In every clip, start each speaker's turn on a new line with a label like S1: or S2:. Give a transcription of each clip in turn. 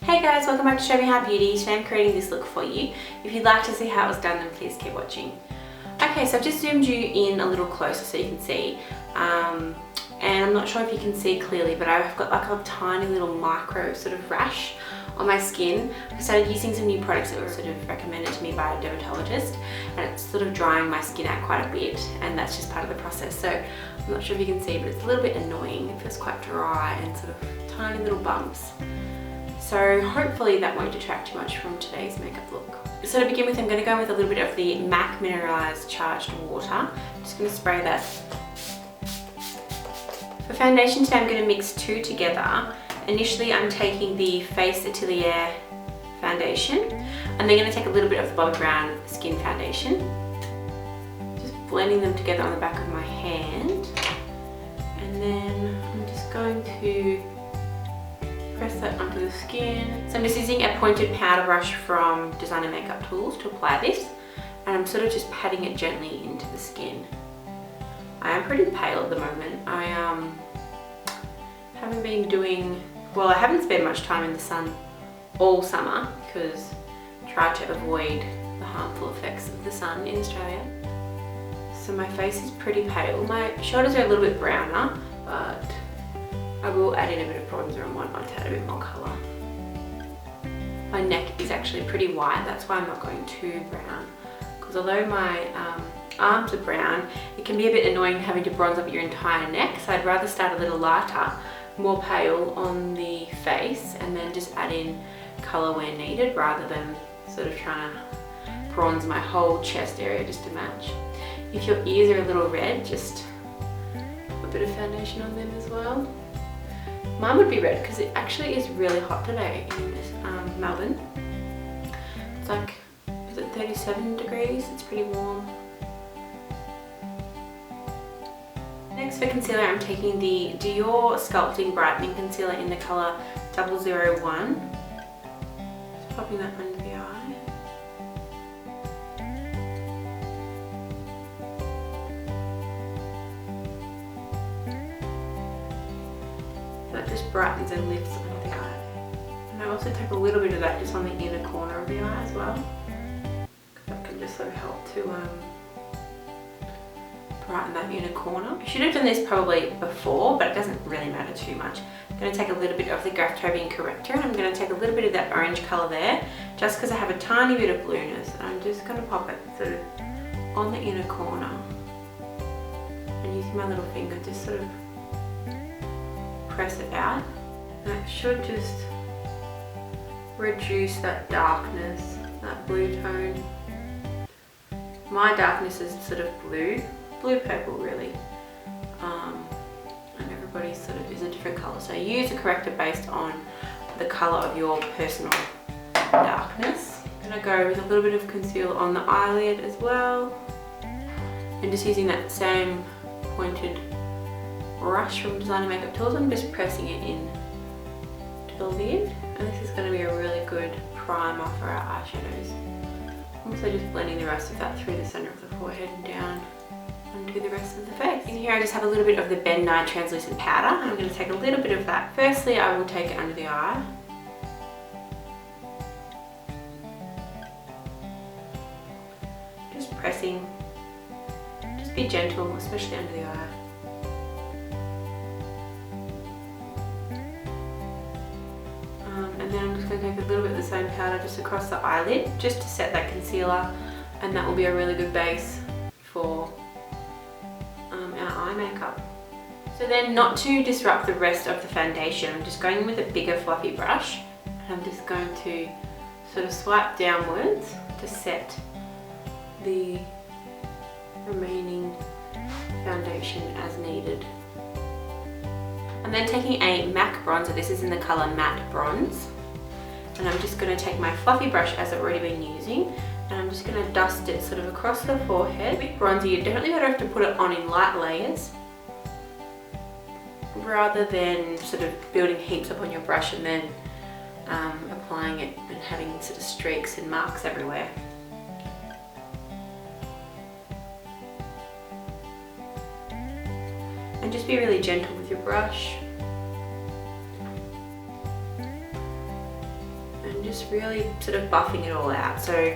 S1: Hey guys, welcome back to Show Me How Beauty. Today I'm creating this look for you. If you'd like to see how it was done, then please keep watching. Okay, so I've just zoomed you in a little closer so you can see. And I'm not sure if you can see clearly, but I've got like a tiny little micro sort of rash on my skin. I started using some new products that were sort of recommended to me by a dermatologist, and it's sort of drying my skin out quite a bit, and that's just part of the process. So I'm not sure if you can see, but it's a little bit annoying. It feels quite dry and sort of tiny little bumps. So hopefully that won't detract too much from today's makeup look. So to begin with, I'm going to go with a little bit of the MAC Mineralized Charged Water. I'm just going to spray that. For foundation today, I'm going to mix two together. Initially, I'm taking the Face Atelier foundation, and then going to take a little bit of the Bobbi Brown Skin Foundation. Just blending them together on the back of my hand. And then I'm just going to press that onto the skin. So I'm just using a pointed powder brush from Designer Makeup Tools to apply this, and I'm sort of just patting it gently into the skin. I am pretty pale at the moment. I haven't been doing, well, I haven't spent much time in the sun all summer because I tried to avoid the harmful effects of the sun in Australia. So my face is pretty pale. My shoulders are a little bit browner, but I will add in a bit of bronzer and whatnot to add a bit more colour. My neck is actually pretty white, that's why I'm not going too brown. Because although my arms are brown, it can be a bit annoying having to bronze up your entire neck, so I'd rather start a little lighter, more pale on the face, and then just add in colour where needed, rather than sort of trying to bronze my whole chest area just to match. If your ears are a little red, just put a bit of foundation on them as well. Mine would be red because it actually is really hot today in this, Melbourne. It's like, is it 37 degrees? It's pretty warm. Next for concealer, I'm taking the Dior Sculpting Brightening Concealer in the colour 001. Just popping that under the eye. That just brightens and lifts under the eye. And I also take a little bit of that just on the inner corner of the eye as well. That can just sort of help to brighten that inner corner. I should have done this probably before, but it doesn't really matter too much. I'm going to take a little bit of the Graftobian Corrector, and I'm going to take a little bit of that orange colour there, just because I have a tiny bit of blueness. And I'm just going to pop it sort of on the inner corner. And using my little finger, just sort of press it out. That should just reduce that darkness, that blue tone. My darkness is sort of blue purple really, and everybody's sort of is a different colour, so use a corrector based on the colour of your personal darkness. I'm going to go with a little bit of concealer on the eyelid as well, and just using that same pointed brush from Designer Makeup Tools, I'm just pressing it in to the lid, and this is going to be a really good primer for our eyeshadows. I'm also just blending the rest of that through the centre of the forehead and down onto the rest of the face. In here I just have a little bit of the Ben Nye translucent powder. I'm going to take a little bit of that. Firstly, I will take it under the eye. Just pressing. Just be gentle, especially under the eye. And then I'm just going to take a little bit of the same powder just across the eyelid, just to set that concealer, and that will be a really good base for our eye makeup. So then, not to disrupt the rest of the foundation, I'm just going in with a bigger fluffy brush, and I'm just going to sort of swipe downwards to set the remaining foundation as needed. I'm then taking a MAC bronzer, this is in the colour Matte Bronze, and I'm just going to take my fluffy brush as I've already been using, and I'm just going to dust it sort of across the forehead. With bronzer, you definitely better have to put it on in light layers, rather than sort of building heaps up on your brush and then applying it and having sort of streaks and marks everywhere. And just be really gentle with your brush. just really sort of buffing it all out. So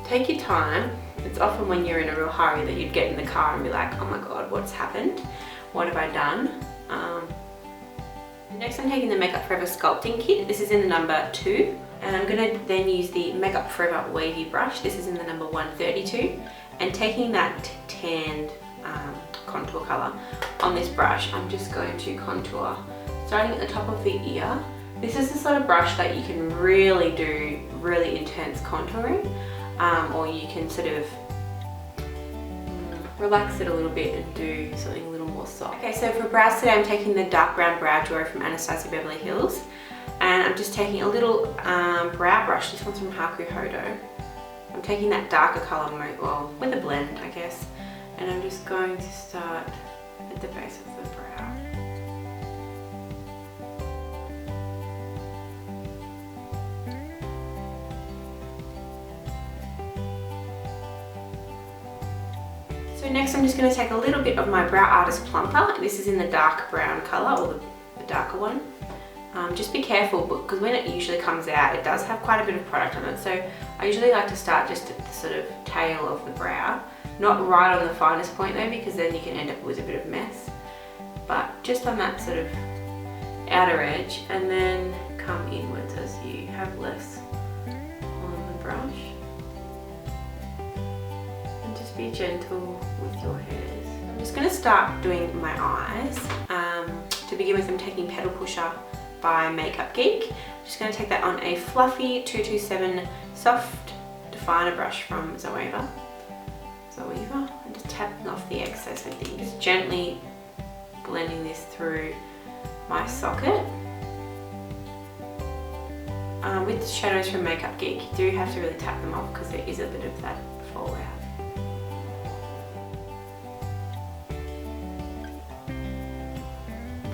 S1: take your time. It's often when you're in a real hurry that you'd get in the car and be like, oh my god, what's happened? What have I done? Next I'm taking the Makeup Forever sculpting kit. This is in the number 2. And I'm going to then use the Makeup Forever wavy brush. This is in the number 132. And taking that tanned contour colour on this brush, I'm just going to contour starting at the top of the ear. This is the sort of brush that you can really do really intense contouring, or you can sort of relax it a little bit and do something a little more soft. Okay, so for brows today I'm taking the dark brown brow drawer from Anastasia Beverly Hills, and I'm just taking a little brow brush. This one's from Haku Hodo. I'm taking that darker colour, well, with a blend I guess, and I'm just going to start at the base of the brow. So next I'm just going to take a little bit of my Brow Artist Plumper. This is in the dark brown colour, or the darker one. Just be careful because when it usually comes out it does have quite a bit of product on it, so I usually like to start just at the sort of tail of the brow. Not right on the finest point though, because then you can end up with a bit of mess. But just on that sort of outer edge, and then come inwards as you have less on the brush. And just be gentle with your hairs. I'm just going to start doing my eyes. To begin with, I'm taking Petal Pusher by Makeup Geek. I'm just going to take that on a fluffy 227 soft definer brush from Zoeva, and just tapping off the excess with these. Just gently blending this through my socket. With the shadows from Makeup Geek, you do have to really tap them off because there is a bit of that fallout.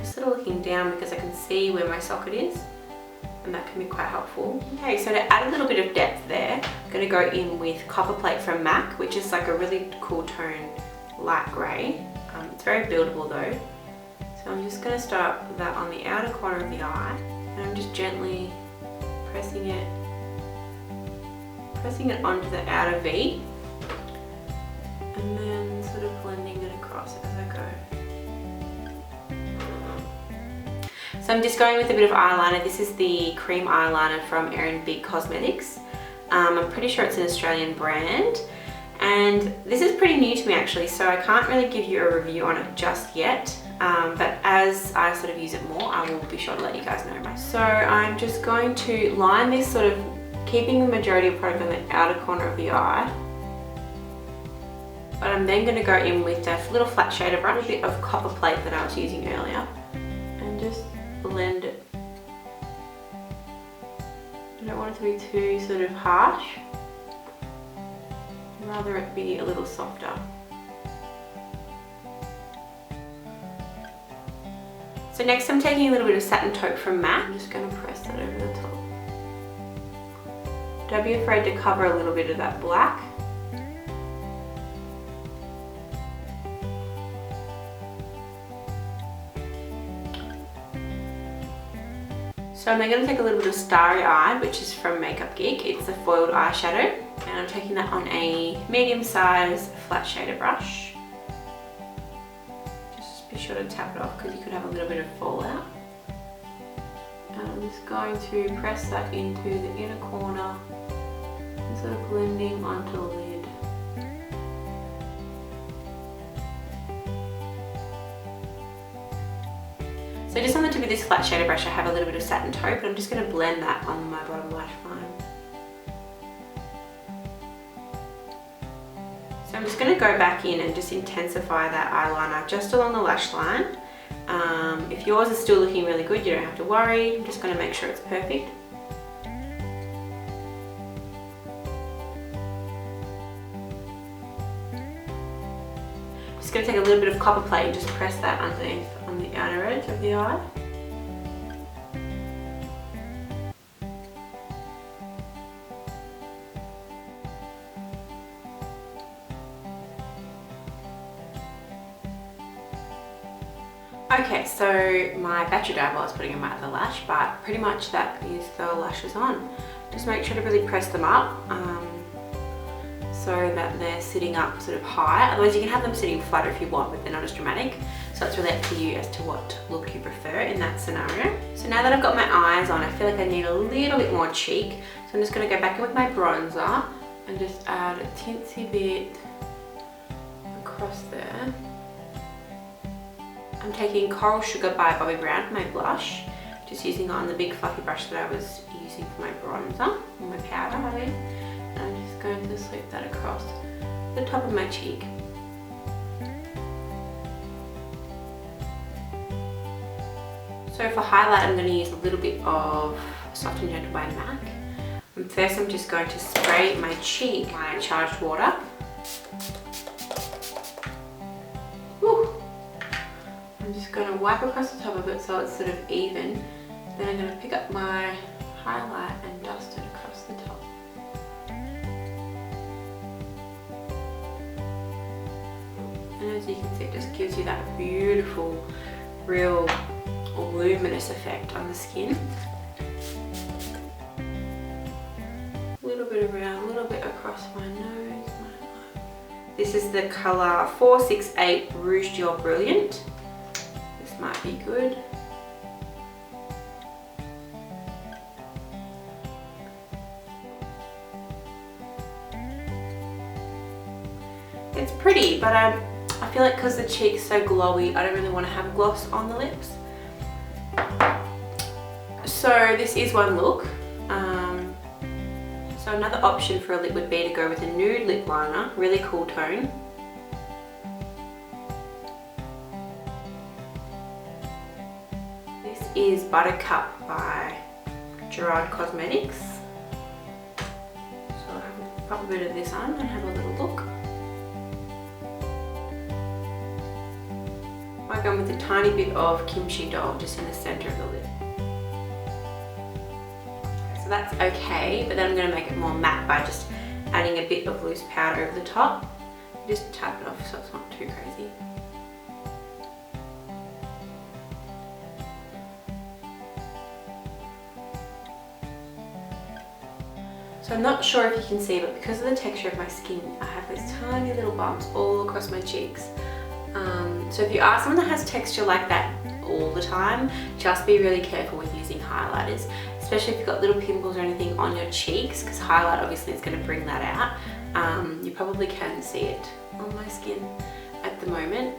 S1: Sort of looking down because I can see where my socket is, and that can be quite helpful. Okay, so to add a little bit of depth there, I'm going to go in with Copper Plate from MAC, which is like a really cool tone light grey. It's very buildable though. So I'm just going to start that on the outer corner of the eye, and I'm just gently pressing it onto the outer V, and then sort of blending it across as I go. So I'm just going with a bit of eyeliner. This is the cream eyeliner from Erin Big Cosmetics. I'm pretty sure it's an Australian brand, and this is pretty new to me actually, so I can't really give you a review on it just yet, but as I sort of use it more, I will be sure to let you guys know. So I'm just going to line this, sort of keeping the majority of product on the outer corner of the eye, but I'm then going to go in with that little flat shader brush, a bit of Copper Plate that I was using earlier, and just blend it. I don't want it to be too sort of harsh, I'd rather it be a little softer. So next I'm taking a little bit of Satin Taupe from MAC. I'm just going to press that over the top. Don't be afraid to cover a little bit of that black. So I'm then going to take a little bit of Starry Eye, which is from Makeup Geek. It's a foiled eyeshadow, and I'm taking that on a medium-sized flat shader brush. Just be sure to tap it off because you could have a little bit of fallout. And I'm just going to press that into the inner corner and sort of blending onto the lid. So just on the tip of this flat shader brush I have a little bit of Satin Taupe, but I'm just going to blend that on my bottom lash line. So I'm just going to go back in and just intensify that eyeliner just along the lash line. If yours is still looking really good, you don't have to worry. I'm just going to make sure it's perfect. Just going to take a little bit of Copper Plate and just press that underneath on the outer edge of the eye. Okay, so my battery died while I was putting in my other lash, but pretty much that is the lashes on. Just make sure to really press them up so that they're sitting up sort of high. Otherwise you can have them sitting flatter if you want, but they're not as dramatic. So it's really up to you as to what look you prefer in that scenario. So now that I've got my eyes on, I feel like I need a little bit more cheek. So I'm just going to go back in with my bronzer and just add a teensy bit across there. I'm taking Coral Sugar by Bobbi Brown for my blush, just using it on the big fluffy brush that I was using for my bronzer, and my powder, I mean. And I'm just going to sweep that across the top of my cheek. So for highlight, I'm going to use a little bit of Soft and Gentle by MAC. And first I'm just going to spray my cheek, my charged water. Woo. I'm just going to wipe across the top of it so it's sort of even. Then I'm going to pick up my highlight and dust it across the top. And as you can see, it just gives you that beautiful, real luminous effect on the skin. A little bit around, a little bit across my nose. This is the colour 468 Rouge Dior Brilliant. This might be good. It's pretty, but I feel like because the cheek's so glowy, I don't really want to have gloss on the lips. So this is one look. So another option for a lip would be to go with a nude lip liner, really cool tone. This is Buttercup by Gerard Cosmetics. So I'll pop a bit of this on and have a little look. I'm going with a tiny bit of Kimchi Doll just in the centre of the lip. So that's okay, but then I'm going to make it more matte by just adding a bit of loose powder over the top. Just tap it off so it's not too crazy. So I'm not sure if you can see, but because of the texture of my skin, I have these tiny little bumps all across my cheeks. So if you are someone that has texture like that all the time, just be really careful with using highlighters, especially if you've got little pimples or anything on your cheeks, because highlight obviously is going to bring that out. You probably can see it on my skin at the moment,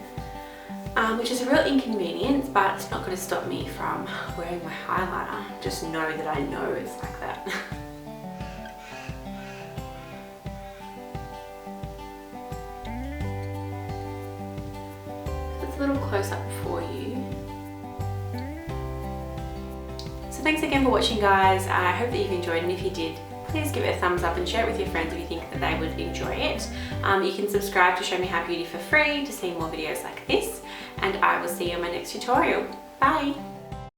S1: which is a real inconvenience, but it's not going to stop me from wearing my highlighter. Just know that I know it's like that. A little close up for you. So thanks again for watching, guys. I hope that you've enjoyed, and if you did, please give it a thumbs up and share it with your friends if you think that they would enjoy it. You can subscribe to Show Me How Beauty for free to see more videos like this, and I will see you in my next tutorial. Bye!